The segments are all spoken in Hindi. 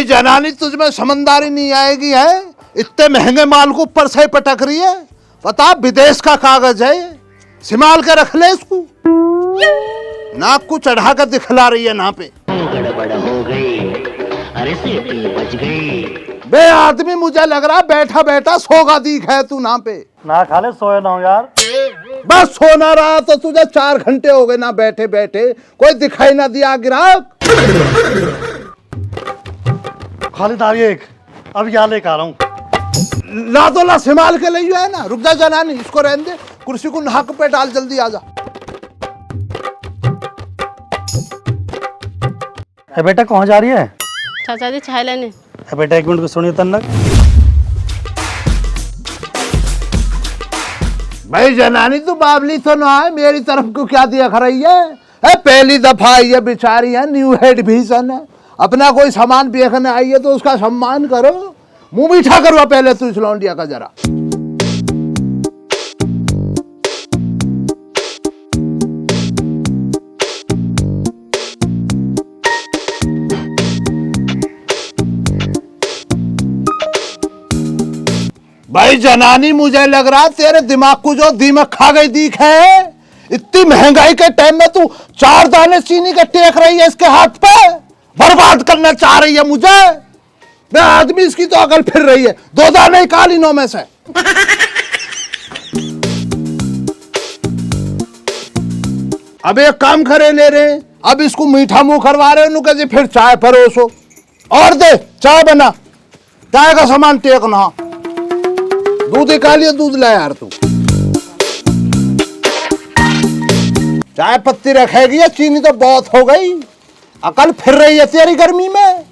भाई जनानी तुझ में समझदारी नहीं आएगी है, इतने महंगे माल को ऊपर से पटक रही है। पता विदेश का कागज है, संभाल के रख ले इसको। नाक को चढ़ा कर दिखला रही है ना पे। गड़बड़ हो गई, अरे सीटी बच गई। बे आदमी मुझे लग रहा बैठा बैठा सोगा दीख है तू ना पे। ना खाले सोए ना हो यार। बस सोना रहा तो तुझे 4 घंटे हो गए ना बैठे बैठे, कोई दिखाई ना दिया ग्राहक। खालिद आ एक, अब यहाँ लेकर आ रहा हूँ। ला तो ला संभाल के ले है ना। रुक जा जनानी, इसको रहने दे, कुर्सी को नाक पे डाल, जल्दी आ जा। बेटा कहाँ जा रही है? चाचा जी चाय लेने। बेटा 1 मिनट को सुनिए तन्नक। भाई जनानी तू बाबली तो ना है, मेरी तरफ को क्या दिया रही है? पहली दफा ये बेचारी है, न्यू हेड भीषण है, अपना कोई सामान बेचने आई है तो उसका सम्मान करो। मुंह मीठा करवा पहले तू इस लौंडिया का जरा। भाई जनानी मुझे लग रहा तेरे दिमाग को जो दीमक खा गई दीख है। इतनी महंगाई के टाइम में तू 4 दाने चीनी के टेक रही है इसके हाथ पे, बर्बाद करना चाह रही है मुझे। मैं आदमी इसकी तो अकल फिर रही है, 2 दाने निकाल इनों में से। अब एक काम करे ले रहे, अब इसको मीठा मुंह करवा रहे नु कहे फिर चाय परोसो और दे चाय बना, चाय का सामान टेकना। दूध निकालिए, दूध ला यार तू। चाय पत्ती रखेगी या चीनी तो बहुत हो गई, अकल फिर रही है तेरी गर्मी में।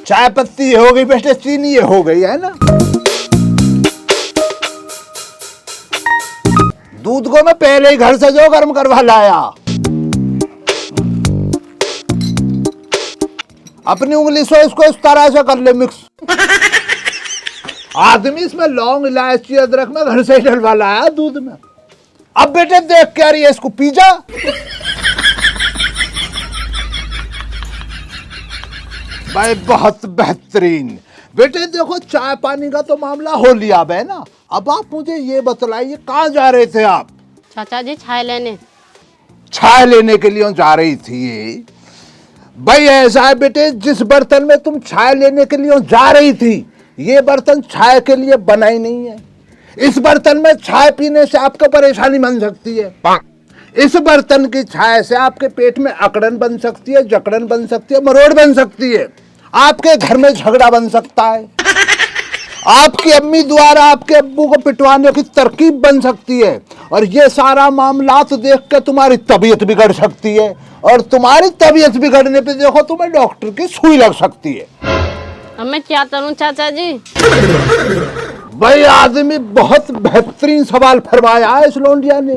चाय पत्ती हो गई बेटे, चीनी ये हो गई है ना। दूध को मैं पहले ही घर से जो गर्म करवा लाया। अपनी उंगली से इसको इस तरह से कर ले मिक्स। आदमी इसमें लौंग इलायची अदरक में घर से ही डलवा लाया दूध में। अब बेटे देख क्या रही है, इसको पी जा। भाई बहुत बेहतरीन बेटे। देखो चाय पानी का तो मामला हो लिया है ना। अब आप मुझे ये बतलाइए कहाँ जा रहे थे आप? चाचा जी चाय लेने। चाय लेने के लिए जा रही थी? भाई ऐसा है बेटे, जिस बर्तन में तुम चाय लेने के लिए जा रही थी, ये बर्तन चाय के लिए बना ही नहीं है। इस बर्तन में चाय पीने से आपको परेशानी बन सकती है। इस बर्तन की चाय से आपके पेट में अकड़न बन सकती है, जकड़न बन सकती है, मरोड़ बन सकती है, आपके घर में झगड़ा बन सकता है, आपकी अम्मी द्वारा आपके अब्बू को पिटवाने की तरकीब बन सकती है। और ये सारा मामला तो देख के तुम्हारी तबीयत बिगड़ सकती है, और तुम्हारी तबीयत बिगड़ने पे देखो तुम्हें डॉक्टर की सुई लग सकती है। अब मैं क्या करूं चाचा जी? भाई आदमी बहुत बेहतरीन सवाल फरमाया है इस लोंडिया ने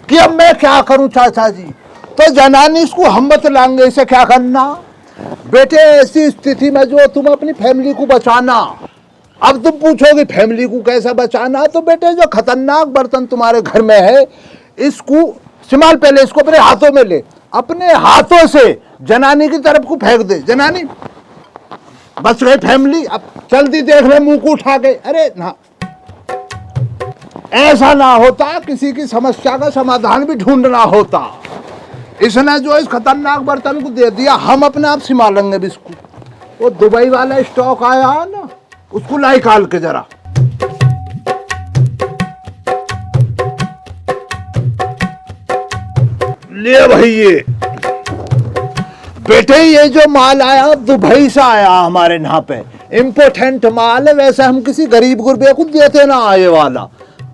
कि अब मैं क्या करूं चाचा जी। तो जनानी इसको हम बतलाएंगे इसे क्या करना। बेटे ऐसी स्थिति में जो तुम अपनी फैमिली को बचाना, अब तुम पूछोगे फैमिली को कैसे बचाना, तो बेटे जो खतरनाक बर्तन तुम्हारे घर में है, इसको संभाल, पहले इसको अपने हाथों में ले, अपने हाथों से जनानी की तरफ को फेंक दे। जनानी बच गई फैमिली। अब जल्दी देख रहे मुंह को उठा के। अरे ना, ऐसा ना होता, किसी की समस्या का समाधान भी ढूंढना होता। इसने जो इस खतरनाक बर्तन को दे दिया, हम अपने आप संभालेंगे इसको। वो दुबई वाला स्टॉक आया है ना, उसको लाई काल के जरा। ले भाई ये बेटे, ये जो माल आया दुबई से आया हमारे यहाँ पे, इम्पोर्टेंट माल है। वैसे हम किसी गरीब गुरबे को देते ना आए वाला,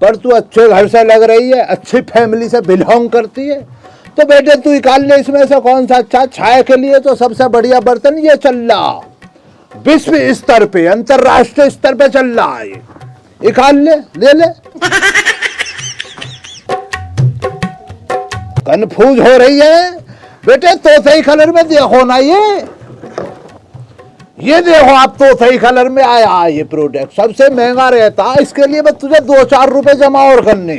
पर तू अच्छे घर से लग रही है, अच्छी फैमिली से बिलोंग करती है, तो बेटे तू निकाल ले इसमें से कौन सा अच्छा। चाय के लिए तो सबसे बढ़िया बर्तन ये चल रहा, विश्व स्तर पे, अंतरराष्ट्रीय स्तर पे चल रहा है। निकाल ले, ले ले। कंफ्यूज हो रही है बेटे, तोते कलर में देखो ना, ये देखो आप तो सही कलर में आया ये प्रोडक्ट सबसे महंगा रहता, इसके लिए बस तुझे 2-4 रुपए जमा और करने,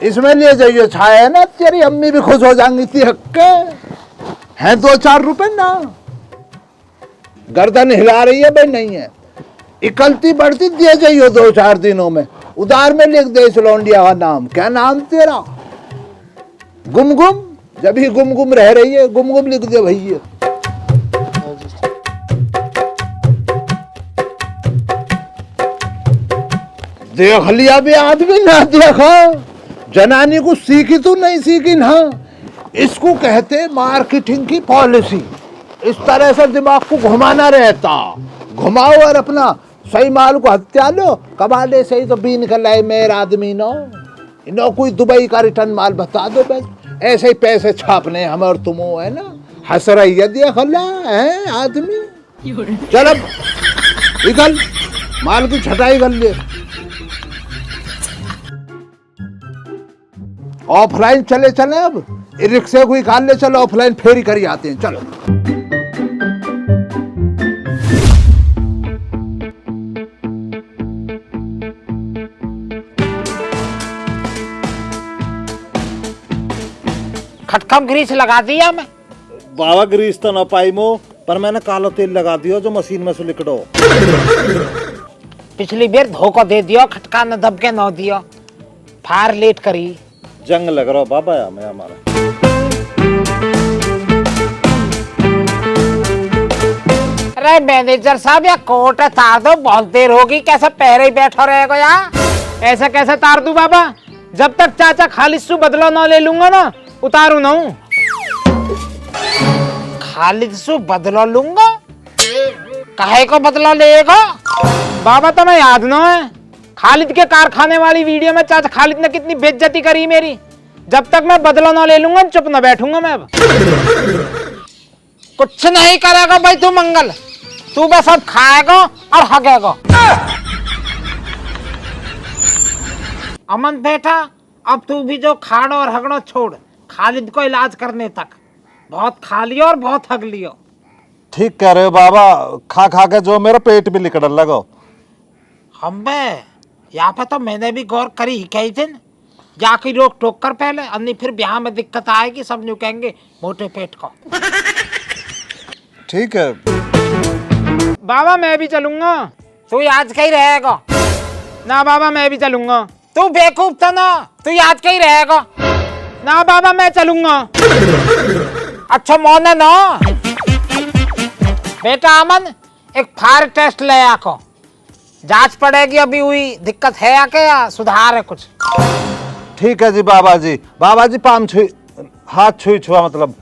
इसमें ले जाइए छाया है ना, तेरी अम्मी भी खुश हो जाएंगी इतनी हक्के हैं 2-4 रुपए ना। गर्दन हिला रही है भाई, नहीं है इकलती बढ़ती दे जाइए 2-4 दिनों में, उधार में लिख दे इस लौंडिया का नाम, क्या नाम तेरा, गुमगुम, जब ही गुमगुम रह रही है गुमगुम लिख दे भैया। देख लिया भी आदमी ना देखा, जनानी को सीखी तो नहीं सीखी ना, इसको कहते मार्केटिंग की पॉलिसी, इस तरह से दिमाग को घुमाना रहता, घुमाओ और अपना सही माल को हत्या लो, कमाले सही तो बीन कर लाए मेरा आदमी नो कोई दुबई का रिटर्न माल बता दो, बस ऐसे ही पैसे छापने हम और तुम है ना, हंस रही है देख ला है आदमी। चल अब निकल माल की छटाई कर ले, ऑफलाइन चले चले अब रिक्शे को निकाल ले, चलो ऑफलाइन फेरी करी आते हैं, चलो। खटखम ग्रीस लगा दिया मैं। बाबा ग्रीस तो ना पाई मो, पर मैंने काला तेल लगा दिया जो मशीन में से लिकड़ो। पिछली बार धोखा दे दियो, खटका न दब के न दियो, फायर लेट करी, जंग लग रहा बाबा हमें हमारा। अरे मैनेजर साहब या कोट तार दो, बहुत देर होगी, कैसे पहरे ही बैठो रहेगा यार। ऐसे कैसे तार दूं बाबा, जब तक चाचा खालिद से बदला ना ले लूंगा ना उतारू ना हूं। खालिद से बदला लूंगा, काहे को बदला लेगा बाबा, तो मैं याद ना है खालिद के कारखाने वाली वीडियो में चाचा खालिद ने कितनी बेइज्जती करी मेरी, जब तक मैं बदला ना ले लूंगा चुप ना बैठूंगा मैं। अब कुछ नहीं करेगा भाई तू मंगल, तू बस अब खाएगा और हगेगा। अमन बेटा अब तू भी जो खाड़ो और हगड़ो छोड़, खालिद को इलाज करने तक, बहुत खा लियो और बहुत हग लियो। ठीक कह रहे हो बाबा, खा खा के जो मेरा पेट भी लिकड़न लगो। हम यहाँ पे तो मैंने भी गौर करी ही कई दिन, जाके रोक टोक कर पहले, अन्नी फिर ब्याह में दिक्कत आएगी, सब न्यू कहेंगे मोटे पेट को। ठीक है बाबा मैं भी चलूंगा, तू आज का ही रहेगा ना बाबा, मैं भी चलूंगा, तू बेवकूफ था ना, तू आज का ही रहेगा ना बाबा, मैं चलूंगा। अच्छा मोन है ना बेटा अमन, एक फायर टेस्ट ले आको, जांच पड़ेगी अभी हुई दिक्कत है आके या सुधार है कुछ। ठीक है जी बाबा जी। बाबा जी पाम छुई, हाथ छुई छुआ मतलब।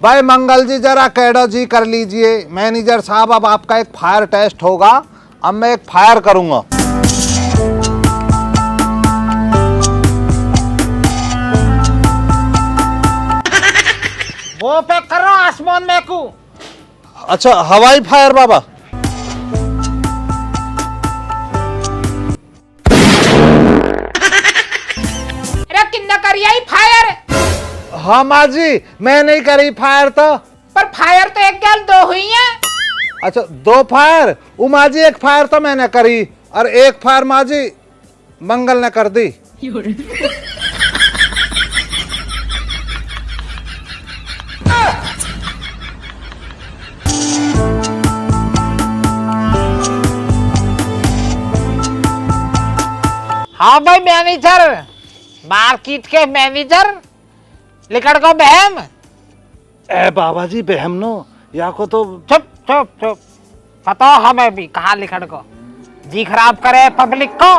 भाई मंगल जी जरा कैडो जी कर लीजिए। मैनेजर साहब अब आपका एक फायर टेस्ट होगा, अब मैं एक फायर करूंगा। वो पे करो आसमान में को। अच्छा हवाई फायर बाबा। अरे किन्ना करिया ही फायर। हाँ माँ जी मैं नहीं करी फायर तो। पर फायर तो एक गल दो हुई है। अच्छा 2 फायर, उमा जी 1 फायर तो मैंने करी और 1 फायर माँ जी मंगल ने कर दी। हाँ भाई मैनेजर, मार्केट के मैनेजर, लिखड़ को बहम। ए बाबा जी बहम नो या को तो। चुप चुप चुप, पता हमें भी कहा लिखड़ को, जी खराब करे पब्लिक को।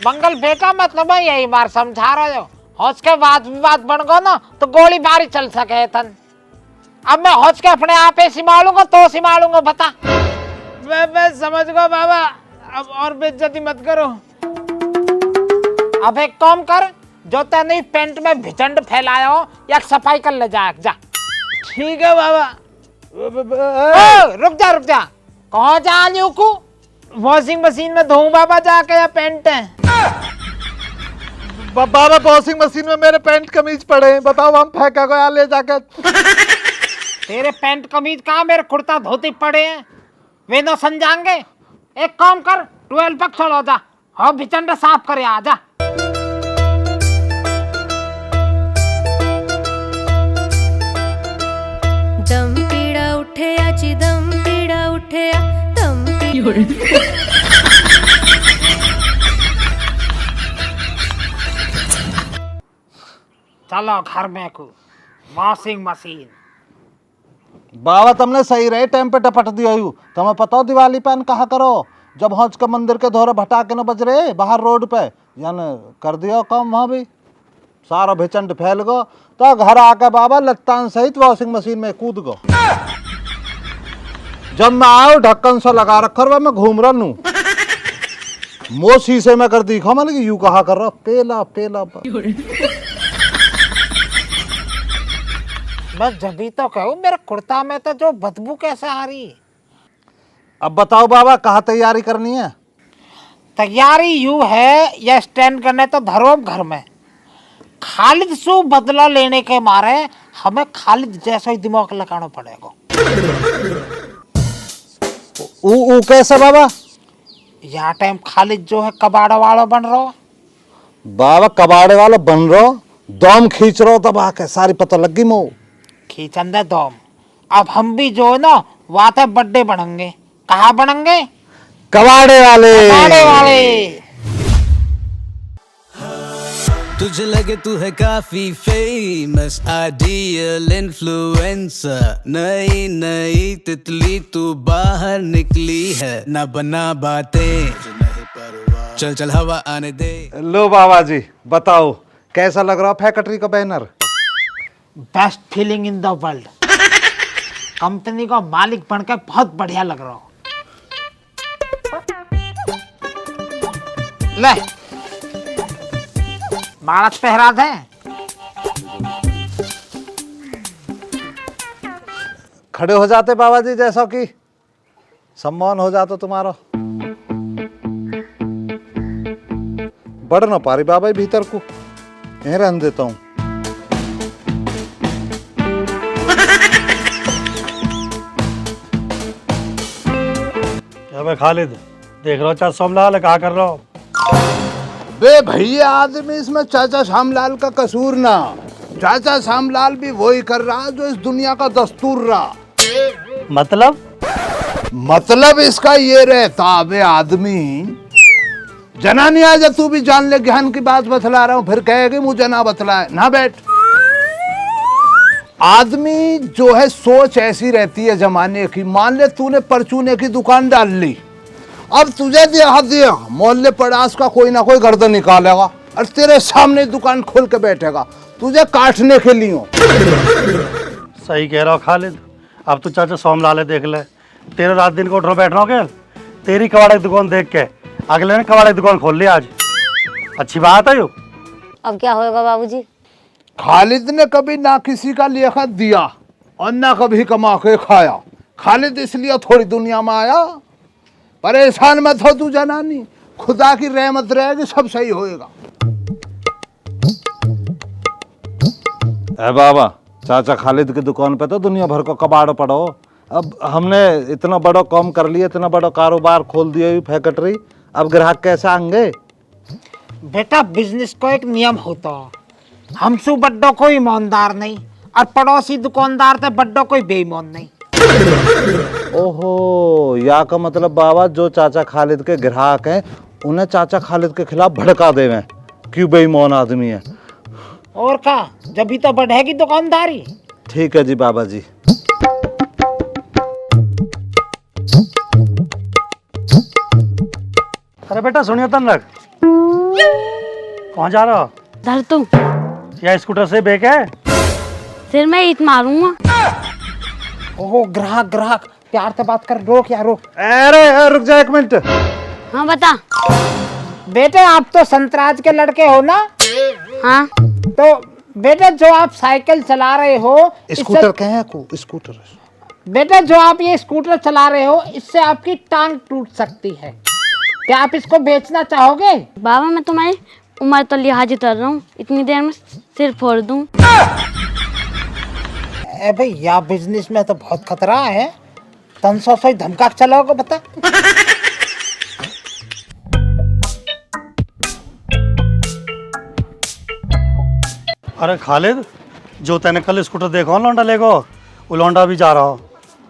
मंगल बेटा मतलब यही बार समझा रहे हो, हौस के बात विवाद बन गो ना तो गोली बारी चल सके तन। अब मैं हौस के अपने आप ही संभालूंगा तो संभालूंगा, बता। मैं समझ गो बाबा, अब और बेइज्जती मत करो। अब एक काम कर, जो तेने पेंट में भिचंड फैलाया हो या सफाई कर ले जा। ठीक है बाबा। रुक जा, कहाँ जा लियो को? वॉशिंग मशीन में धोऊं बाबा जाके या पेंट है? बाबा वॉशिंग मशीन में मेरे पैंट कमीज पड़े हैं, बताओ हम फेंका गया ले जाकर। तेरे पैंट कमीज कहाँ मेरे कुर्ता धोती पड़े हैं, वे न समझाएंगे। एक काम कर, 12 पक छोड़ो जा, हाँ भिचंडा साफ करे आ जा। दम पीड़ा उठे आची दम पीड़ा उठे दम चलो घर में को वॉशिंग मशीन। बाबा तुमने सही रहे टाइम पे टपट दिया यू। तुम्हें पता हो दिवाली पे कहा करो जब हौज के मंदिर के धोरे भटाके न बज रहे बाहर रोड पे, यानी कर दिया काम वहाँ भी सारा भिचंड फैल गो। तो घर आके बाबा लत्तान सहित वॉशिंग मशीन में कूद गो। जब मैं आयो ढक्कन सा लगा रखा हुआ मैं घूम रहा हूँ, मो शीशे में कर दिखा मैंने यू कहा कर रहा पेला पेला मैं जब तो कहूँ मेरे कुर्ता में तो जो बदबू कैसे आ रही है। अब बताओ बाबा कहाँ तैयारी करनी है? तैयारी यू है, यह स्टैंड करने तो धरो घर में। खालिद से बदला लेने के मारे हमें खालिद जैसा ही दिमाग लगाना पड़ेगा। ऊ कैसे बाबा? यहाँ टाइम खालिद जो है कबाड़ा वाला बन रहा हो। बाबा कबाड़े वाला बन रहो, दम खींच रहो तब आके सारी पता लगी मो खींचन दे दम। अब हम भी जो है ना वाते बड्डे बनेंगे। कहाँ बनेंगे? कबाड़े वाले। कबाड़े वाले। तुझे लगे तू है काफी फेमस, आइडियल इन्फ्लुएंसर, नई नई तितली तू बाहर निकली है, ना बना बातें, चल चल हवा आने दे। लो बाबा जी बताओ कैसा लग रहा फैक्ट्री का banner? Best feeling in the world. Company का मालिक बनकर बहुत बढ़िया लग रहा हो। ले मारत पहरा दे। खड़े हो जाते बाबा जी जैसा कि सम्मान हो जाता तुम्हारा। बढ़ ना पा रही बाबा भीतर को, यहीं रहने देता हूँ। मैं खालिद देख रहा हूँ चाचा सोमलाल कहा कर रहा हूँ। बे भैया आदमी इसमें चाचा श्यामलाल का कसूर ना। चाचा श्यामलाल भी वही कर रहा जो इस दुनिया का दस्तूर रहा। मतलब इसका ये रहता बे आदमी जना नहीं आ जा, तू भी जान ले ज्ञान की बात बतला रहा हूँ फिर कहेगी मुझे ना बतलाए ना। बैठ। आदमी जो है सोच ऐसी रहती है जमाने की। मान ले तूने परचूने की दुकान डाल ली, अब तुझे दिया मोहल्ले पड़ास का कोई ना कोई गर्दन निकालेगा और तेरे सामने दुकान खोल के बैठेगा तुझे काटने के लिए। सही कह रहा हो खालिद। अब तो चाचा सोमलाल देख ले, तेरे रात दिन को उठो बैठ रहा हूँ क्या? तेरी कबाड़े की दुकान देख के अगले ने कबाड़े की दुकान खोल ली आज। अच्छी बात है यो। अब क्या होगा बाबूजी? खालिद ने कभी ना किसी का लियाकत दिया और ना कभी कमा के खाया। खालिद इसलिए थोड़ी दुनिया में आया। परेशान मत हो तू जनानी, खुदा की रहमत रहेगी सब सही होएगा। बाबा चाचा खालिद की दुकान पे तो दुनिया भर को कबाड़ पड़ो। अब हमने इतना बड़ा काम कर लिया, इतना बड़ा कारोबार खोल दिया फैक्ट्री, अब ग्राहक कैसे आएंगे? बेटा बिजनेस को एक नियम होता है, हमसे बड्डो कोई ईमानदार नहीं और पड़ोसी दुकानदार थे बड्डो कोई बेईमान नहीं। ओहो, या का मतलब बाबा जो चाचा खालिद के ग्राहक हैं उन्हें चाचा खालिद के खिलाफ भड़का देवे क्यों बेईमान आदमी है। और का जब भी तो बढ़ेगी दुकानदारी। ठीक है जी बाबा जी। अरे बेटा सुनियो तनक, कहाँ जा रहा हो? धर तू या स्कूटर से बेक है? सिर में ईट मारूंगा। ओहो ग्राहक ग्राहक प्यार से बात कर, रोक या रोक। अरे रुक जा एक मिनट। हाँ बता। बेटे आप तो संतराज के लड़के हो ना? हाँ। तो बेटे जो आप साइकिल चला रहे हो, स्कूटर कहे को स्कूटर। बेटे जो आप ये स्कूटर चला रहे हो इससे आपकी टांग टूट सकती है, क्या आप इसको बेचना चाहोगे? बाबा मैं तुम्हारी उम्र तो लिहाज कर रहा हूँ, इतनी देर में सिर फोड़ दूँ। ए भाई या बिजनेस में तो बहुत खतरा है। 300 से धमका के चलाओगे बता। अरे खालिद, जो तैने कल स्कूटर देखा लौंडा लेगो, वो लौंडा भी जा रहा हो।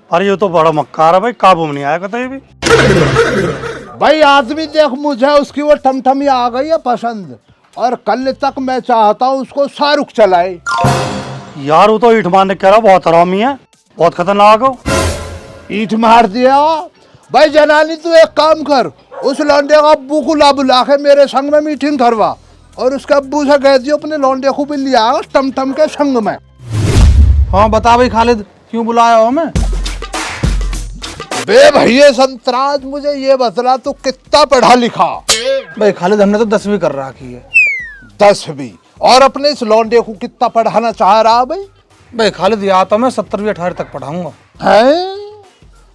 अरे ये तो बड़ा मक्कार है भाई, काबू में नहीं आया कतई भी। भाई आदमी देख, मुझे उसकी वो टमटमी आ गई है पसंद, और कल तक मैं चाहता हूँ उसको शाहरुख चलाए। यार वो तो ईट मारने कह रहा बहुत हरामी है, बहुत खतरनाक हो। ईट मार दिया। भाई जनानी तू एक काम कर, उस लौंडे का अब्बू को ला बुला के मेरे संग में मीटिंग करवा, और उसके अब्बू से कह दियो अपने लौंडे को भी लिया टमटम के संग में। हाँ बता भाई खालिद, क्यों बुलाया हो हमें? बे भैया संतराज, मुझे ये बतला तू कितना पढ़ा लिखा? भाई खालिद हमने तो 10वीं कर रखी है। 10वीं? और अपने इस लौंडे को कितना पढ़ाना चाह रहा भाई? भाई खालिद या तो मैं 17वीं 18 तक पढ़ाऊंगा। है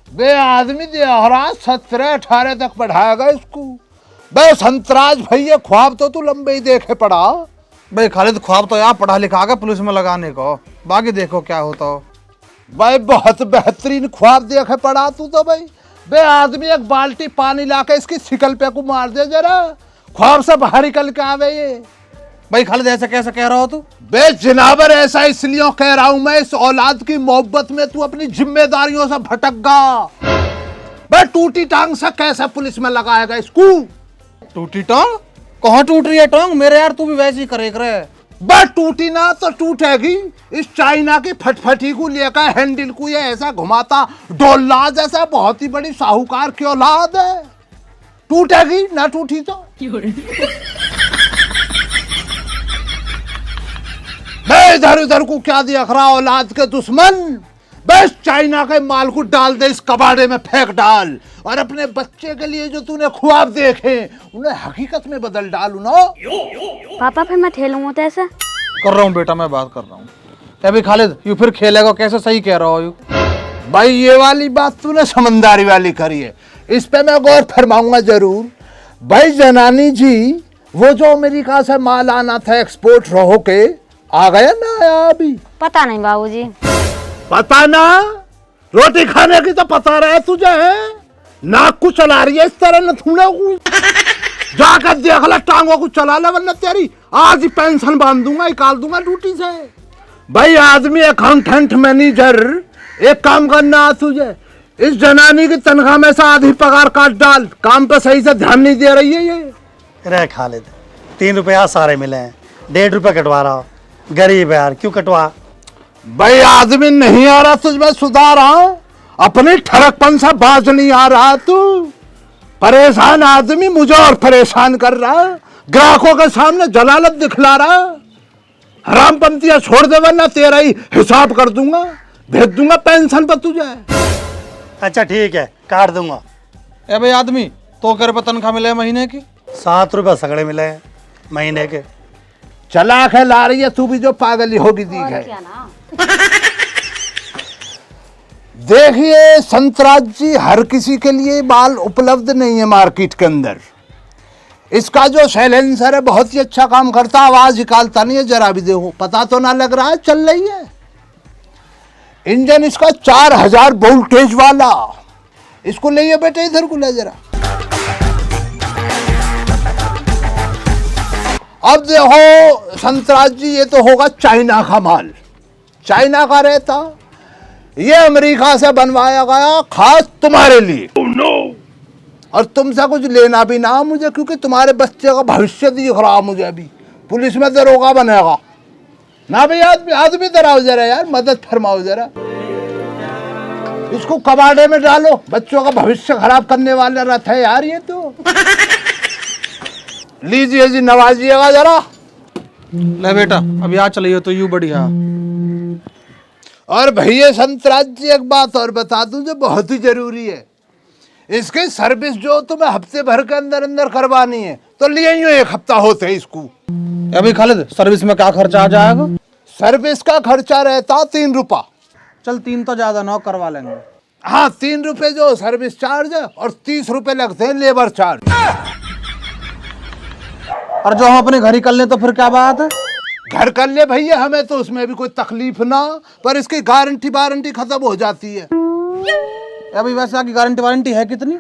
बे आदमी देहरा 17 18 तक पढ़ाएगा इसको? बे संतराज भैया, ख्वाब तो तू लंबे ही देखे पड़ा। भाई खालिद ख्वाब तो यार पढ़ा लिखा के पुलिस में लगाने को, बाकी देखो क्या होता हो। भाई बहुत बेहतरीन ख्वाब देखे पड़ा तू तो भाई। बे आदमी एक बाल्टी पानी लाके इसकी शिकल पे को मार दे जरा, ख्वाब से बाहर निकल के आवे ये। भाई खालिद ऐसा कैसे कह रहा हो तू? बे जनाबर, ऐसा इसलिए कह रहा हूं मैं, इस औलाद की मोहब्बत में तू अपनी जिम्मेदारियों से भटक गया। बे टूटी टांग से कैसे पुलिस में लगाएगा इसको? टूटी टांग? कहाँ टूट रही है टांग मेरे यार, तू भी वैसे ही करे करे। बस टूटी ना तो टूटेगी। इस चाइना की फटफटी को लेकर हैंडल को ये ऐसा घुमाता डोला जैसा बहुत ही बड़ी साहूकार की औलाद है। टूटेगी ना, टूटी तो। मैं इधर उधर को क्या देख रहा औलाद के दुश्मन? बस चाइना के माल को डाल दे इस कबाड़े में, फेंक डाल, और अपने बच्चे के लिए जो तूने ख्वाब देखे उन्हें हकीकत में बदल डालू ना। पापा फिर मैं ठेलूंगा तो ऐसे? कर रहा हूँ बेटा, मैं बात कर रहा हूँ। अभी खालिद यू फिर खेलेगा कैसे? सही कह रहा हो यू। भाई ये वाली बात तूने समझदारी वाली करी है, इस पे मैं गौर फरमाऊंगा जरूर। भाई जनानी जी, वो जो अमेरिका से माल आना था एक्सपोर्ट रहो के, आ गया ना आया अभी? पता नहीं बाबूजी। पता ना? रोटी खाने की तो पता रहे तुझे है? नाक को चला रही है इस तरह न थूने को। जाकर देख ले, टांगों को चला ले, वरना तेरी आज ही पेंशन बांध दूंगा, निकाल दूंगा ड्यूटी से। भाई आदमी अकाउंटेंट मैनेजर, एक काम करना तुझे, इस जनानी की तनख्वाह में से आधी पगार काट डाल, काम पे सही से ध्यान नहीं दे रही है ये। रे खालिद, 3 रुपया सारे मिले हैं, 1.5 रुपया कटवा रहा हो। गरीब है यार, क्यों कटवा? भाई आदमी नहीं आ रहा तुझमें सुधार, अपनी ठरकपन से बाज नहीं आ रहा तू। परेशान आदमी मुझे और परेशान कर रहा, ग्राहकों के सामने जलालत दिखला रहा। हरामपंतियां छोड़ दे वरना तेरा ही हिसाब कर दूंगा, भेज दूंगा पेंशन पर तुझे। अच्छा ठीक है, काट दूंगा। ए भाई आदमी, तो कर पे तनख्वाह मिले महीने की? 7 रुपया सगड़े मिले हैं महीने के। चला के ला रही है तू भी, जो पागली होगी दी है। देखिए संतराज जी, हर किसी के लिए माल उपलब्ध नहीं है मार्केट के अंदर। इसका जो साइलेंसर है बहुत ही अच्छा काम करता, आवाज निकालता नहीं है, जरा भी देखो, पता तो ना लग रहा है चल रही है। इंजन इसका 4000 वोल्टेज वाला। इसको ले बेटे, इधर को ले जरा। अब देखो संतराज जी, ये तो होगा चाइना का माल, चाइना का रहता, ये अमेरिका से बनवाया गया खास तुम्हारे लिए। और तुमसे कुछ लेना भी ना मुझे, क्योंकि तुम्हारे बच्चे का भविष्य दिख रहा मुझे, अभी पुलिस में दरोगा बनेगा ना। भाई आदमी डराओ जरा यार, मदद फरमाओ जरा, इसको कबाड़े में डालो, बच्चों का भविष्य खराब करने वाला रथ है यार ये तो। लीजिए जी, नवाजिएगा जरा। ले बेटा, अब यहाँ चलिए तो यू बढ़िया। और भैया संतराज जी, एक बात और बता दूं जो बहुत ही जरूरी है, इसकी सर्विस जो तुम्हें हफ्ते भर के अंदर अंदर करवानी है, तो लिए यूं 1 हफ्ता होते है इसको। अभी खालिद, सर्विस में क्या खर्चा आ जाएगा? सर्विस का खर्चा रहता 3 रुपया। चल 3 तो ज्यादा ना, करवा लेंगे। हाँ, 3 रुपए जो सर्विस चार्ज है, और 30 रुपए लगते हैं लेबर चार्ज। और जो हम अपने घर ही कर लें तो फिर क्या बात है? घर कर ले भैया, हमें तो उसमें भी कोई तकलीफ ना, पर इसकी गारंटी वारंटी खत्म हो जाती है। अभी वैसे की गारंटी वारंटी है कितनी?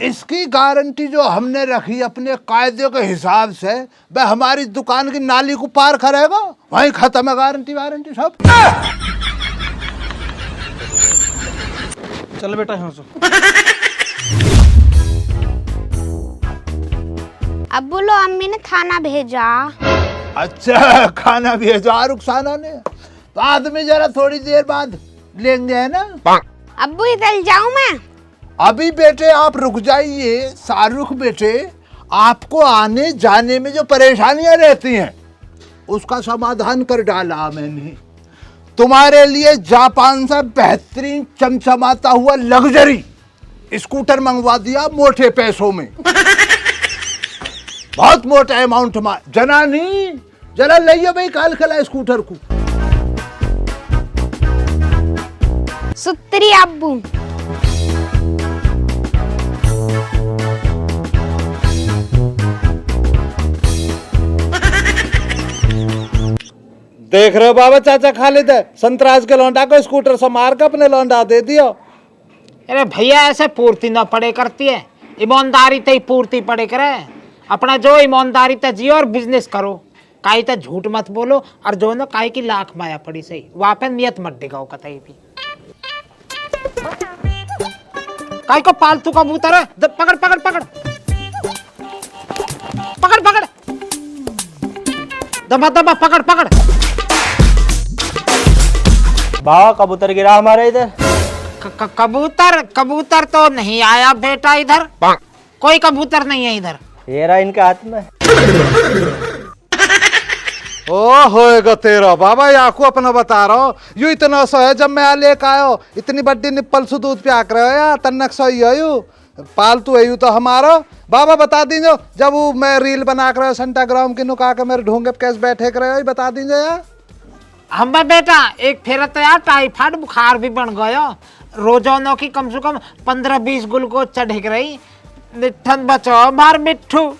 इसकी गारंटी जो हमने रखी अपने कायदे के हिसाब से, वह हमारी दुकान की नाली को पार करेगा वहीं खत्म है गारंटी वारंटी सब। चल बेटा यहाँ से। अब बोलो अम्मी ने खाना भेजा। अच्छा खाना भेजा रुखसाना ने, बाद में जरा थोड़ी देर बाद लेंगे है ना। अब्बू इधर जाऊं मैं? अभी बेटे आप रुक जाइए। शाहरुख बेटे, आपको आने जाने में जो परेशानियां रहती हैं उसका समाधान कर डाला मैंने। तुम्हारे लिए जापान से बेहतरीन चमचमाता हुआ लग्जरी स्कूटर मंगवा दिया मोटे पैसों में। बहुत मोटा अमाउंट में। जनानी जरा लाइए भाई काल खला स्कूटर को। सुत्तरी अब्बू। देख रहे हो बाबा चाचा खालिद है संतराज के लौंडा को स्कूटर से मार के अपने लौंडा दे दिया। अरे भैया ऐसे पूर्ति ना पड़े करती है, ईमानदारी ते ही पूर्ति पड़े करे। अपना जो ईमानदारी ते जियो और बिजनेस करो, काई ते झूठ मत बोलो, और जो ना काई की लाख माया पड़ी सही वहां पे नियत मत डिगाओ कतई भी। काई को पालतू कबूतर है, पकड़ पकड़ पकड़ पकड़ पकड़, दबा दबा पकड़ पकड़। बाबा कबूतर गिरा हमारे इधर। कबूतर कबूतर तो नहीं आया बेटा इधर, कोई कबूतर नहीं है इधर। ये रहा इनके हाथ में। ओ होएगा तेरा बाबा, याकू अपना बता रहा हूँ। यू इतना सो है जब मैं यहाँ लेकर आयो, इतनी बड्डी निप्पल से दूध प्याक रहे हो यार, तन्नक सो है यू पालतू है यू तो हमारा। बाबा बता दीजिए, जब वो मैं रील बना कर रहे सेंटाग्राम की नुका के मेरे ढूंढे कैसे बैठे कर रहे हो, बता दीजिए यार। हमें बेटा एक फेरा तो यार टाइफाइड बुखार भी बन गया, रोजाना की कम से कम 15-20 ग्लूकोज चढ़ रही। मिठन बचाओ मार मिठू।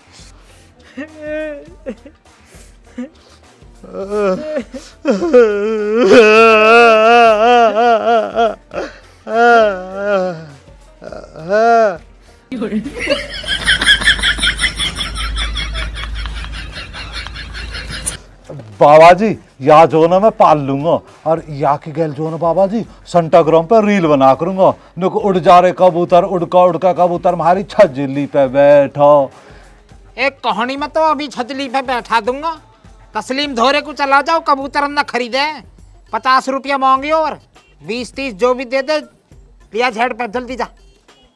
बाबा जी या जो ना मैं पाल लूंगा, और या की गैल जो ना बाबा जी सेंटाग्राम पे रील बना करूंगा। नुक उड़ जा रहे कबूतर, उड़का कबूतर हमारी छजली पे बैठो। एक कहानी में तो अभी छजली पे बैठा दूंगा। तस्लीम धोरे को चला जाओ, कबूतर न खरीदे, 50 रुपया मांगे और 20-30 जो भी दे दे लिया झेड़ पे, जल्दी जा।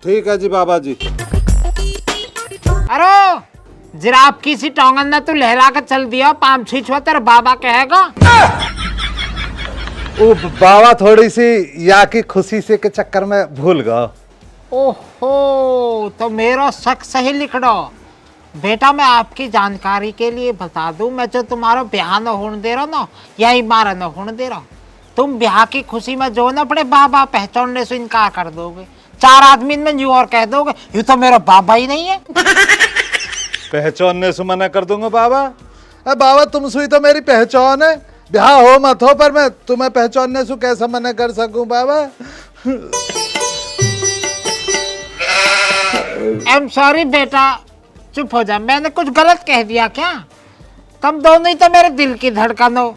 ठीक है जी बाबा जी। अरे जिराफ की सी टोंगन ने तू लहरा कर चल दिया, पाम छीछवा तेरा बाबा कहेगा। ओ बाबा थोड़ी सी या की खुशी से के चक्कर में भूल गया। ओहो, तो मेरा शक सही लिख दो बेटा। मैं आपकी जानकारी के लिए बता दूं, मैं जो तुम्हारा ब्याह न होने दे रहा ना, यही मारा न होने दे रहा, तुम ब्याह की खुशी में जो ना अपने बाबा पहचानने से इनकार कर दोगे। 4 आदमी में यूं और कह दोगे ये तो मेरा बाबा ही नहीं है। पहचानने से मना कर दूंगा बाबा। अरे बाबा तुम सुई तो मेरी पहचान है, ब्याह हो मत हो, पर मैं तुम्हें पहचानने से कैसे मना कर सकूं बाबा। आई एम सॉरी बेटा, चुप हो जा। मैंने कुछ गलत कह दिया क्या? तुम दोनों ही तो मेरे दिल की धड़कन हो।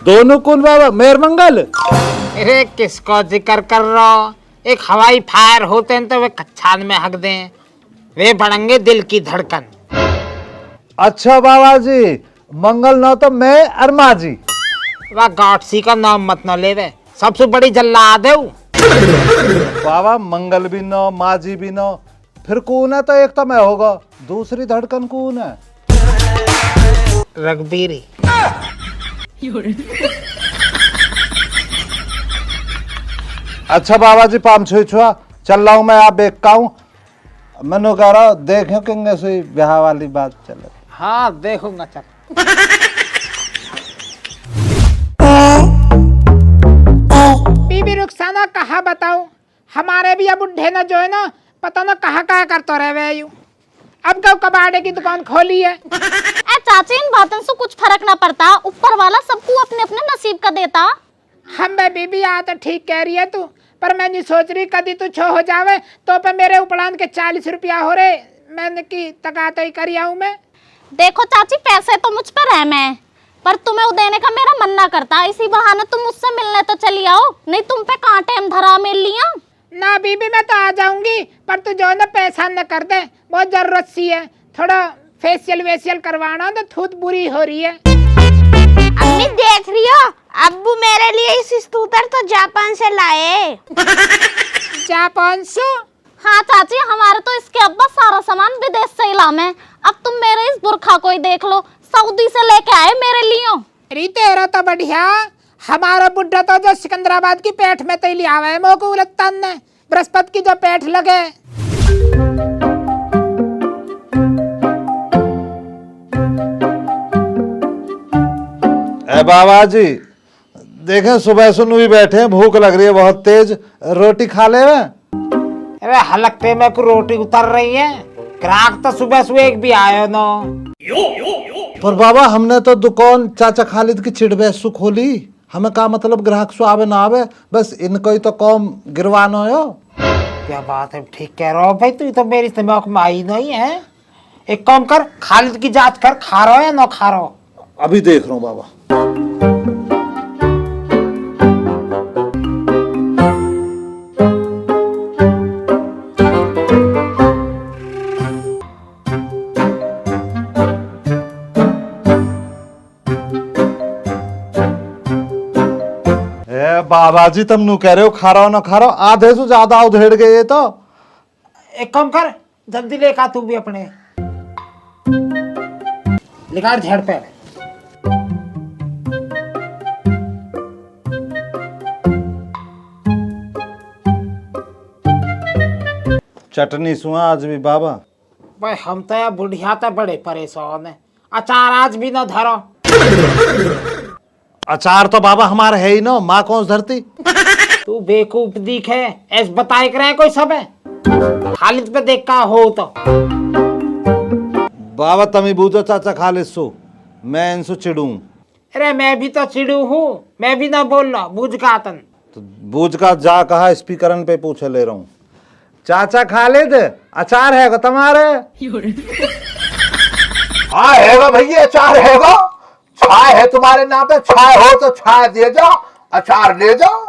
दोनों कौन बाबा? मेर मंगल? अरे किसको जिक्र कर रहा हो? एक हवाई फायर होते हैं तो वे कच्छान में हक दें, वे बढ़ेंगे दिल की धड़कन। अच्छा बाबा जी, मंगल ना तो मैं अरमा जी। वह गॉडसी का नाम मत न लेवे, सबसे बड़ी जल्लाद है। बाबा मंगल भी ना, माँ जी भी ना, फिर कौन है? तो एक तो मैं होगा, दूसरी धड़कन कौन है? रघबीरी। अच्छा बाबा जी पाम छुआ चल रहा हूँ मैं, आप देख का हूँ। मैंने कह रहा देखो किंगे से ब्याह वाली बात चले। हाँ देखूंगा, चल। बीबी रुखसाना कहा बताऊं, हमारे भी अब बुढ़े ना जो है ना, पता ना कहाँ करते रहे वे यूं। अब कब कबाड़े की दुकान खोली है। ए चाची, इन बातों से कुछ फर्क ना पड़ता, ऊपर वाला सबको अपने अपने नसीब का देता। हम बीबी आ तो ठीक कह रही है तू, पर मैं नहीं सोच रही कदी तू छो हो जावे तो पे मेरे उपरांत के 40 रुपया हो रहे, मैंने की तका तो ही करी आऊं मैं। देखो चाची, पैसे तो मुझ पर है, मैं पर तुम्हें देने का मेरा मन ना करता, इसी बहाने तुम मुझसे मिलने तो चली आओ, नहीं तुम पे कहाँ टाइम धरा मिल लिया। ना बीबी मैं तो आ जाऊंगी, पर तू जो ना पैसा न कर दे, बहुत जरूरत सी है, थोड़ा फेशियल वेशियल करवाना तो थूत बुरी हो रही है। अम्मी देख रही हो, अब्बू मेरे लिए इस स्कूटर तो जापान से लाए। जापान से? हाँ चाची, हमारे तो इसके अब्बा सारा सामान विदेश से ही लामे। अब तुम मेरे इस बुरखा को ही देख लो, सऊदी से लेके आए मेरे लिए। अरे तेरा तो बढ़िया, हमारा बुड्ढा तो जो सिकंदराबाद की पेठ में तो लिया हुआ है मोको उलटन ने, बृहस्पति की जो पेठ लगे। ए बाबा जी देखें, सुबह सुन भी बैठे हैं, भूख लग रही है बहुत तेज, रोटी खा ले वे। अरे हलकते में को रोटी उतर रही है, ग्राहक तो सुबह सुबह एक भी आयो न। पर बाबा हमने तो दुकान चाचा खालिद की चिड़बैसु खोली, हमें का मतलब ग्राहक सु आवे ना आवे, बस इनको ही तो कौम गिरवानो हो। क्या बात है, ठीक कह रहा हो भाई, तू तो मेरी दिमाग में आई नहीं है। एक काम कर, खालिद की जांच कर, खा रहा हो या ना खा रहा हो। अभी देख रहा हूँ बाबा। बाबा जी तुम नू कह रहे हो खा रहा हो ना खा रहा हो, आधे से ज्यादा उधेड़ गए ये तो। एक काम कर, जल्दी लेकर तू भी अपने लिखा झड़ पे। चटनी सुहा आज भी बाबा। भाई हम तो यार बुढ़िया तो बड़े परेशान है, अचार आज भी ना धरो। अचार तो बाबा हमारा है ही ना, माँ कौन धरती। तू बेवकूफ दिखे, ऐस बताए करे कोई सब है, खालिद पे देख का हो तो। बाबा तमी बूझो चाचा खालिद सो, मैं इनसे चिड़ू। अरे मैं भी तो चिड़ू हूँ, मैं भी ना बोल रहा, बूझ का तन। तो बूझ का जा कहा स्पीकरन पे पूछे ले रहा हूँ। चाचा खालिद अचार है तुम्हारे? हाँ हैगा भैया, अचार हैगा, छाय है तुम्हारे नाम पे, छाय हो तो छाय दे जाओ, अचार ले जाओ।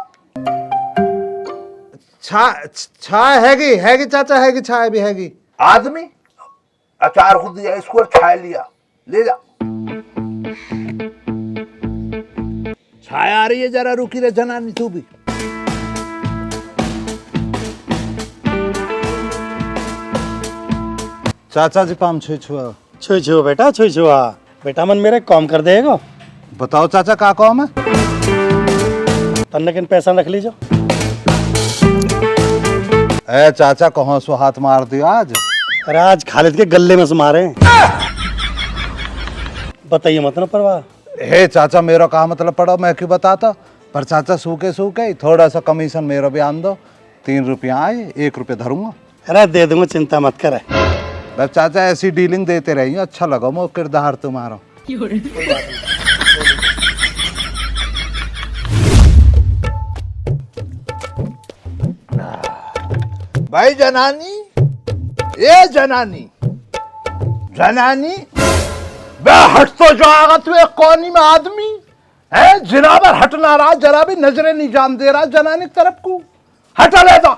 छाय हैगी चाचा, हैगी छाय भी हैगी। आदमी अचार खुद दिया, इसको छाय लिया, ले जा। छाय आ रही है, जरा रुकी रे जनानी तू भी। चाचा जी पाम छुई छुआ। छुई छुआ बेटा, छुई छुआ बेटा, मन मेरे काम कर देगा। बताओ चाचा का काम है? तन्ने किन पैसा रख लीजिए। ए चाचा कहाँ सो हाथ मार दिया आज? अरे आज खालिद के गले में से मारे। बताइए मत ना परवाह। हे चाचा मेरा कहा मतलब पड़ा, मैं क्यों बताता, पर चाचा सूखे सूखे थोड़ा सा कमीशन मेरा भी आन दो, 3 रुपया आए, 1 रुपया धरूंगा। अरे दे दूंगा, चिंता मत करे। बस चाचा ऐसी डीलिंग देते रहिए, अच्छा लगा मो किरदार तुम्हारा। भाई जनानी, ये जनानी बे हट तो जाएगा तू, एक कोनी में आदमी है जिनावर हट ना रहा, जरा भी नजरें नहीं जान दे रहा जनानी की तरफ को, हटा ले तो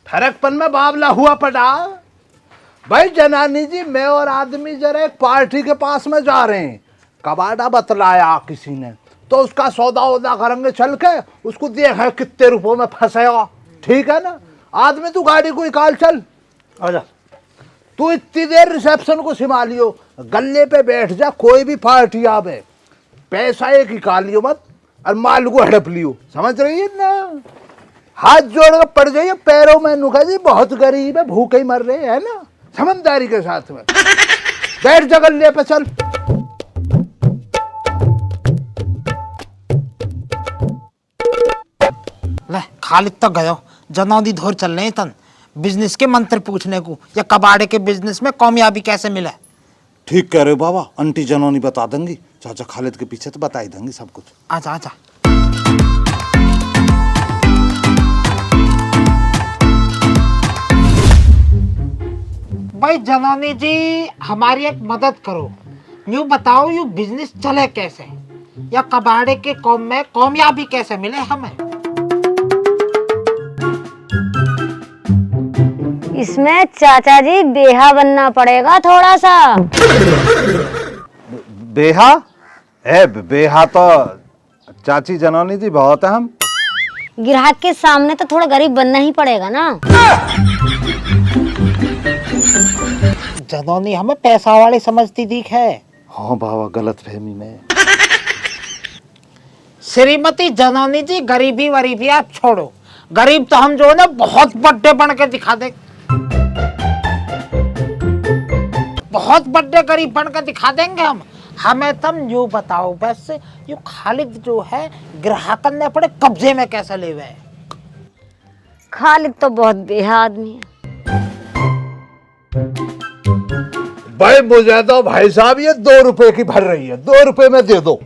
फरकपन में बावला हुआ पड़ा। भाई जनानी जी, मैं और आदमी जरा एक पार्टी के पास में जा रहे हैं, कबाड़ा बतलाया किसी ने, तो उसका सौदा वौदा करेंगे चल के, उसको देखा कितने रुपयों में फंसेगा, ठीक है ना। आदमी तू गाड़ी को निकाल, चल आजा। तू इतनी देर रिसेप्शन को संभालियो, गल्ले पे बैठ जा, कोई भी पार्टी आवे, पैसा एक निकालियो मत और माल को हड़प लियो, समझ रही है ना। हाथ जोड़ कर पड़ जाइए पैरों में, नुका जी बहुत गरीब है, भूखे ही मर रहे हैं ना, समझदारी के साथ में बैठ जा गल्ले पे, चल। ले खालिद तो गयो, जनौदी धोर चल रहे तन बिजनेस के मंत्र पूछने को, या कबाड़े के बिजनेस में कामयाबी कैसे मिले। ठीक कह रहे हो बाबा, आंटी जनोनी बता देंगी, चाचा खालिद के पीछे तो बता ही देंगी सब कुछ। आजा आजा। भाई जनोनी जी, हमारी एक मदद करो। यूँ बताओ, यूँ बिजनेस चले कैसे, या कबाड़े के कौम में कामयाबी कैसे मिले हमें? इसमें चाचा जी बेहा बनना पड़ेगा थोड़ा सा। बेहा? बेहा तो चाची जनोनी जी बहुत है। हम ग्राहक के सामने तो थोड़ा गरीब बनना ही पड़ेगा ना। जनोनी हमें पैसा वाली समझती दिख है। हाँ बाबा, गलत फहमी में। श्रीमती जनोनी जी, गरीबी वरीबी आप छोड़ो। गरीब तो हम जो है ना बहुत बड़े बन के दिखा दे, बहुत बड़े गरीब बन के दिखा देंगे हम। हमें तुम यूँ बताओ बस, यूँ खालिद जो है ग्राहक ने अपने कब्जे में कैसे ले हुए? खालिद तो बहुत बेहा आदमी है। भाई मुझे तो भाई साहब ये 2 रुपए की भर रही है, 2 रुपए में दे दो।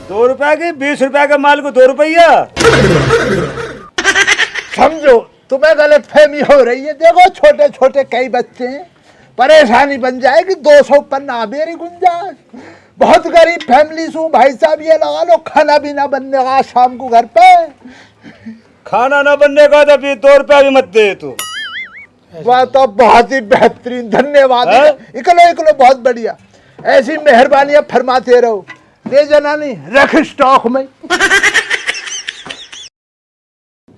2 रुपए की 20 रुपए के माल को 2 रुपया? समझो तुम्हें गलत फहमी हो रही है। देखो छोटे छोटे कई बच्चे हैं, परेशानी बन जाएगी। 200 पन्ना मेरी गुंजाइश, बहुत गरीब फैमिली से हूँ भाई साहब। ये लगा लो खाना भी ना बनने का शाम को घर पे। खाना ना बनने का तो फिर 2 रुपया भी मत दे तू। वह तो बहुत ही बेहतरीन, धन्यवाद। इकलो इकलो बहुत बढ़िया, ऐसी मेहरबानियां फरमाते रहो। ले जनानी रख स्टॉक में।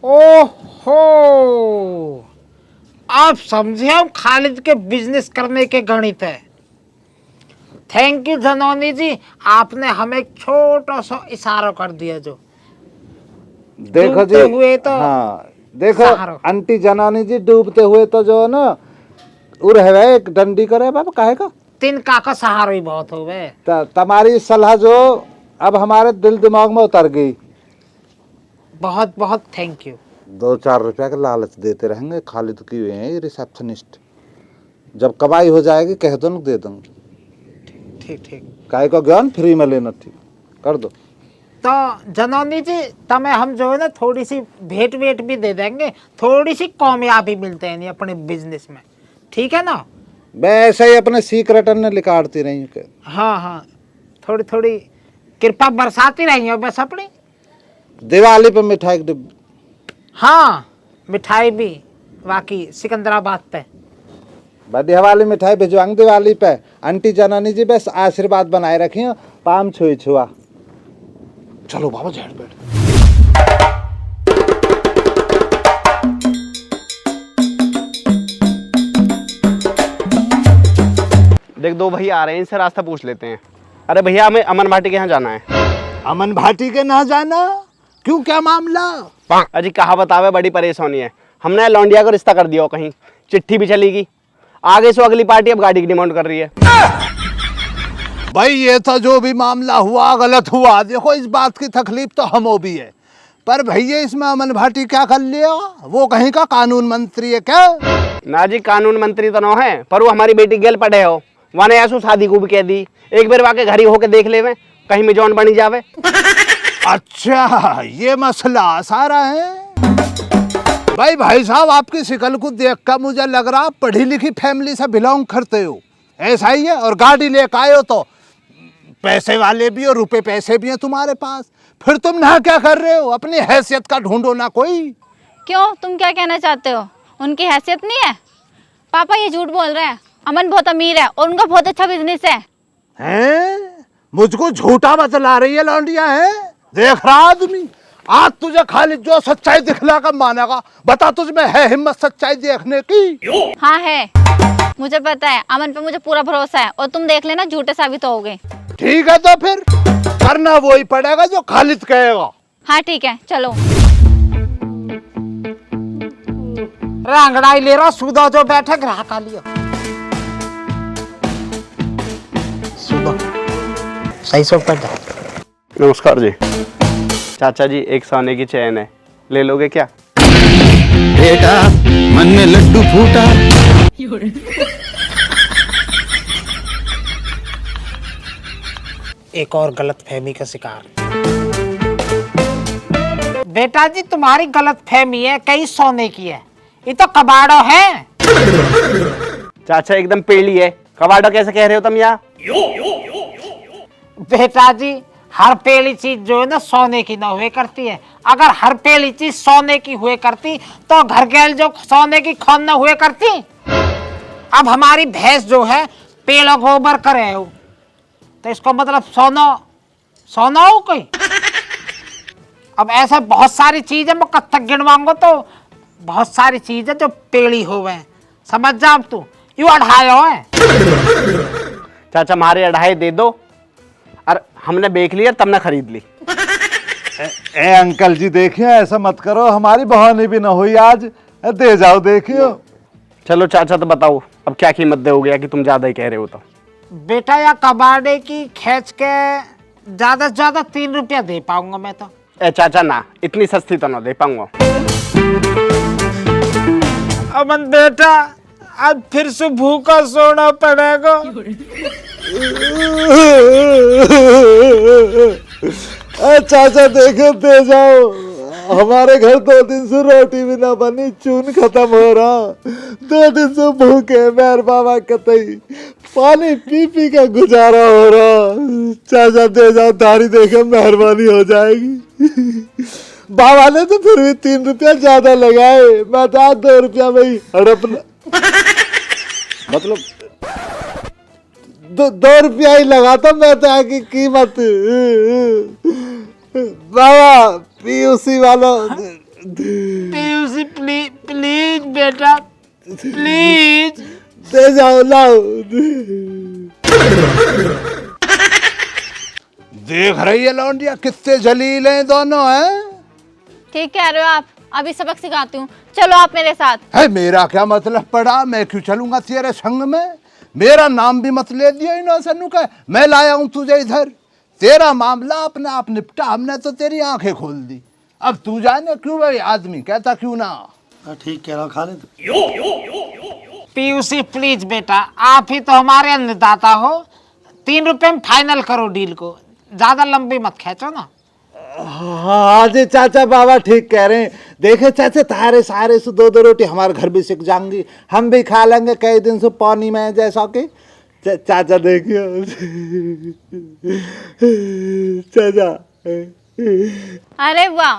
ओहो, आप समझे हम खालिद के बिजनेस करने के गणित है। थैंक यू जनोनी जी, आपने हमें एक छोटा सा इशारा कर दिया। जो देखो जी, डूबते हुए तो हाँ देखो सहारा। आंटी जनानी जी, डूबते हुए तो जो है ना उर है एक डंडी करे बाबा काहे का। तिनका का सहारा ही बहुत हो गए। तुम्हारी सलाह जो अब हमारे दिल दिमाग में उतर गई। बहुत बहुत थैंक यू। 2-4 रुपया का लालच देते रहेंगे। खालिद की हुए हैं रिसेप्शनिस्ट, जब कमाई हो जाएगी कह दो न दे दूंगी। ठीक ठीक। काय का ज्ञान फ्री में लेना, ठीक कर दो। तो जनोनी जी, तमें हम जो है ना थोड़ी सी भेंट वेट भी दे देंगे, थोड़ी सी कामयाबी मिलते हैं नहीं अपने बिजनेस में, ठीक है ना? मैं ऐसे ही अपने सीक्रेट ने लिकाड़ती रही हूँ। हाँ हाँ, थोड़ी थोड़ी कृपा बरसाती रही हो बस अपनी। दिवाली पे मिठाई की डिब्बी। हाँ, मिठाई भी बाकी सिकंदराबाद पे। बढ़िया वाली मिठाई भिजवाएंगे दिवाली पे। आंटी जनानी जी बस आशीर्वाद बनाए रखियो, पाम छुई छुआ। चलो बाबा झेड़ बैठ। देख 2 भैया आ रहे हैं, इनसे रास्ता पूछ लेते हैं। अरे भैया, हमें अमन भाटी के यहाँ जाना है। अमन भाटी के ना जाना क्यों, क्या मामला? अजी कहा बतावे, बड़ी परेशानी है। हमने लौंडिया को रिश्ता कर दिया हो, कहीं चिट्ठी भी चलेगी। आगे से अगली पार्टी अब गाड़ी की डिमांड कर रही है। भाई ये तो जो भी मामला हुआ गलत हुआ। देखो इस बात की तकलीफ तो हमो भी है, पर भैया इसमें अमन भाटी क्या कर लिया? वो कहीं का कानून मंत्री है क्या? ना जी, कानून मंत्री तो न है, पर वो हमारी बेटी गेल पढ़े हो। वहाँ ऐसो शादी को भी कह दी, एक बार वाके घर ही होके देख ले, कहीं में जौन बनी जावे। अच्छा ये मसला सारा है। भाई साहब, आपकी शिकल को देखकर मुझे लग रहा पढ़ी लिखी फैमिली से बिलोंग करते हो, ऐसा ही है। और गाड़ी लेकर आए हो तो पैसे वाले भी और रुपए पैसे भी हैं तुम्हारे पास, फिर तुम ना क्या कर रहे हो? अपनी हैसियत का ढूंढो ना कोई। क्यों, तुम क्या कहना चाहते हो? उनकी हैसियत नहीं है? पापा ये झूठ बोल रहे हैं। अमन बहुत अमीर है और उनका बहुत अच्छा बिजनेस है। हैं? मुझको झूठा बतला रही है लौंडिया है? देख रहा आदमी, आज तुझे खालिद जो सच्चाई दिखला कर मानेगा। बता तुझमें है हिम्मत सच्चाई देखने की? हाँ है, मुझे पता है। अमन पे मुझे पूरा भरोसा है और तुम देख लेना झूठे साबित होगे। ठीक है तो फिर करना वही पड़ेगा जो खालिद कहेगा। हाँ ठीक है, चलो। रंगड़ाई ले रहा सुधा जो बैठे ग्राहक आ लिया। सुधा सही सो पर। नमस्कार जी। चाचा जी, एक सोने की चैन है, ले लोगे क्या? बेटा मन में लड्डू फूटा एक और गलतफहमी का शिकार। बेटा जी तुम्हारी गलतफहमी है, कई सोने की है, ये तो कबाड़ो है। चाचा एकदम पेली है, कबाड़ा कैसे कह रहे हो तुम यहाँ? बेटा जी हर पहली चीज जो है ना सोने की ना हुए करती है। अगर हर पहली चीज सोने की हुए करती तो घर के जो सोने की खोन न हुए करती। अब हमारी भैंस जो है पेड़ गोबर करे हो तो इसको मतलब सोना हो कोई। अब ऐसा बहुत सारी चीज है, मैं कब तक गिनवाऊंगा तो बहुत सारी चीज है जो पेड़ी हो गए, समझ जा। अब तू यू अढ़ायो है। चाचा हमारे 2.5 दे दो, और हमने बेच लिया तब ना खरीद ली। ए अंकल जी देखिए, ऐसा मत करो, हमारी बहानी भी ना हुई आज, दे जाओ देखियो। चलो चाचा तो बताओ अब क्या कीमत दे हो गया कि तुम ज्यादा ही कह रहे हो तो। बेटा या कबाड़े की खींच के ज्यादा से ज्यादा 3 रुपया दे पाऊंगा मैं तो। ए चाचा ना, इतनी सस्ती तो ना दे पाऊंगा। अमन बेटा आज फिर से भूखा सोना पड़ेगा। चाचा देखो दे जाओ, हमारे घर 2 दिन से रोटी भी ना बनी, चून खत्म हो रहा, 2 दिन से भूखे मेहर बाबा कतई, पानी पी पी के गुजारा हो रहा। चाचा दे जाओ, दाढ़ी देखे मेहरबानी हो जाएगी। बाबा ने तो फिर भी 3 रुपया ज्यादा लगाए, मैं तो 2 रुपया में ही हड़पना, मतलब 2 रुपया ही लगाता मैं तो आगे कीमत। बाबा पीयूसी वाला पीयूसी प्लीज बेटा प्लीज दे जाओ, लाओ। देख रही है लौंडिया कितने जलील हैं दोनों हैं। ठीक कह रहे हो आप, अभी सबक सिखाती हूँ, चलो आप मेरे साथ। है मेरा क्या मतलब पड़ा, मैं क्यों चलूंगा तेरे संग में? मेरा नाम भी मत ले दिया इन सन्नू का, मैं लाया हूं तुझे इधर, तेरा मामला अपने आप निपटा, हमने तो तेरी आंखें खोल दी। अब तू जाने क्यों भाई, आदमी कहता क्यों ना। ठीक कह रहा हूँ खालिद। पीयूसी प्लीज बेटा, आप ही तो हमारे अन्नदाता हो, 3 रुपए में फाइनल करो डील को, ज्यादा लंबी मत खींचो ना। हाँ जी चाचा, बाबा ठीक कह रहे हैं। देखे चाचा तारे सारे से 2-2 रोटी हमारे घर भी सिक जाएंगी, हम भी खा लेंगे कई दिन से पानी में जैसा कि। चाचा देखियो चाचा। अरे वाह,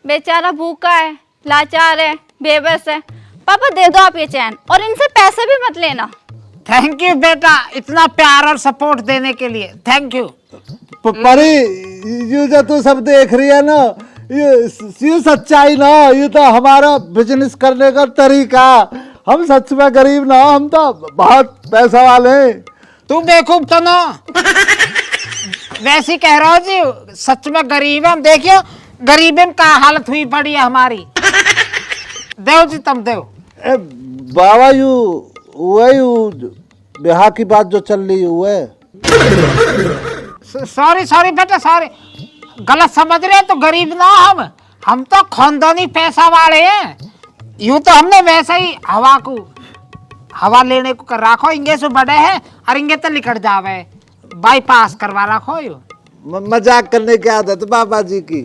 बेचारा भूखा है, लाचार है, बेबस है। पापा दे दो आप ये चैन, और इनसे पैसे भी मत लेना। थैंक यू बेटा, इतना प्यार और सपोर्ट देने के लिए थैंक यू। परी ये जो तू सब देख रही है ना, ये सच्चाई ना, ये तो हमारा बिजनेस करने का तरीका। हम सच में गरीब ना, हम तो बहुत पैसा वाले हैं। तू बेवकूफ तो ना वैसे कह रहा हो जी, सच में गरीब है हम। देखियो गरीबी में क्या हालत हुई पड़ी है हमारी। देव जी तुम देव। बाबा यू वही ब्याह की बात जो चल रही है, सॉरी बेटा सॉरी, गलत समझ रहे हैं। तो गरीब ना हम तो खानदानी पैसा वाले हैं। यूं तो हमने वैसे ही हवा लेने को कर रखो, इंगे से बड़े हैं और इंगे तो निकट जावे, बाईपास करवा रखो। यू मजाक करने की आदत बाबा जी की।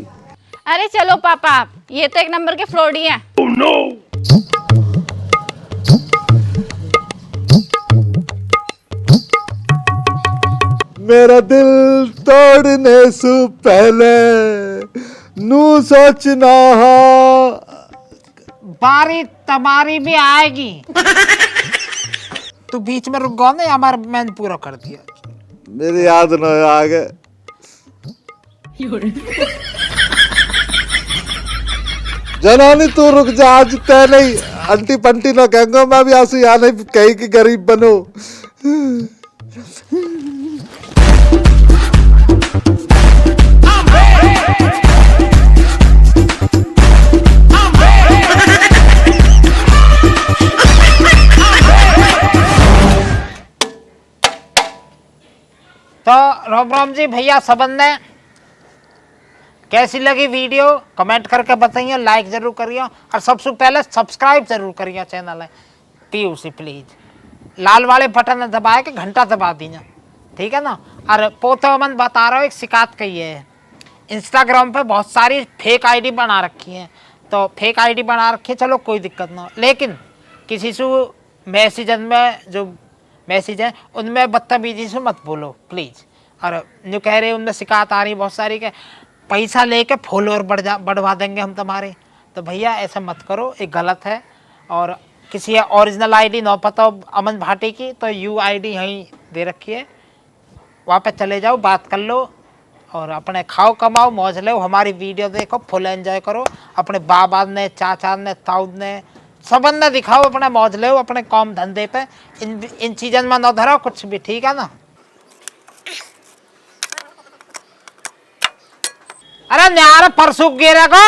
अरे चलो पापा, आप ये तो 1 नंबर के फ्रॉडी हैं। Oh, no! मेरा दिल तोड़ने से पहले नू सोचना बारी तुम्हारी भी आएगी। तू बीच में रुक गया ना, हमारा मैंने पूरा कर दिया। मेरी याद न आगे। जनानी तू रुक जा, आज तय नहीं, अंटी पंटी न कहेंगे, मैं भी आंसू यहाँ नहीं कहीं की गरीब बनो। तो राम राम जी भैया सबन ने, कैसी लगी वीडियो कमेंट करके बताइए, लाइक जरूर करिए और सबसे पहले सब्सक्राइब जरूर करिए चैनल है पीयूसी प्लीज। लाल वाले बटन दबाए के घंटा दबा दीना, ठीक है ना। और पोतो मन बता रहा हूँ एक शिकायत कही है, इंस्टाग्राम पे बहुत सारी फेक आईडी बना रखी है। तो फेक आईडी बना रखी है, चलो कोई दिक्कत ना, लेकिन किसी से मैसेजन में जो मैसेज है उनमें बदतमीजी से मत बोलो प्लीज़। और जो कह रहे उनमें शिकायत आ रही बहुत सारी के पैसा लेके फॉलोअर बढ़वा देंगे हम तुम्हारे, तो भैया ऐसा मत करो, ये गलत है। और किसी ओरिजिनल आईडी ना पता हो अमन भाटी की तो UID यहीं दे रखी है, वहाँ पे चले जाओ, बात कर लो और अपने खाओ कमाओ मौज लो, हमारी वीडियो देखो, फुल एंजॉय करो, अपने बाबा ने चाचा ने ताऊ ने सबन ने दिखाओ, अपने मौज लो अपने काम धंधे पे, इन चीज़ों में न धरो कुछ भी, ठीक है ना। अरे न्यार परसों गिरेगा।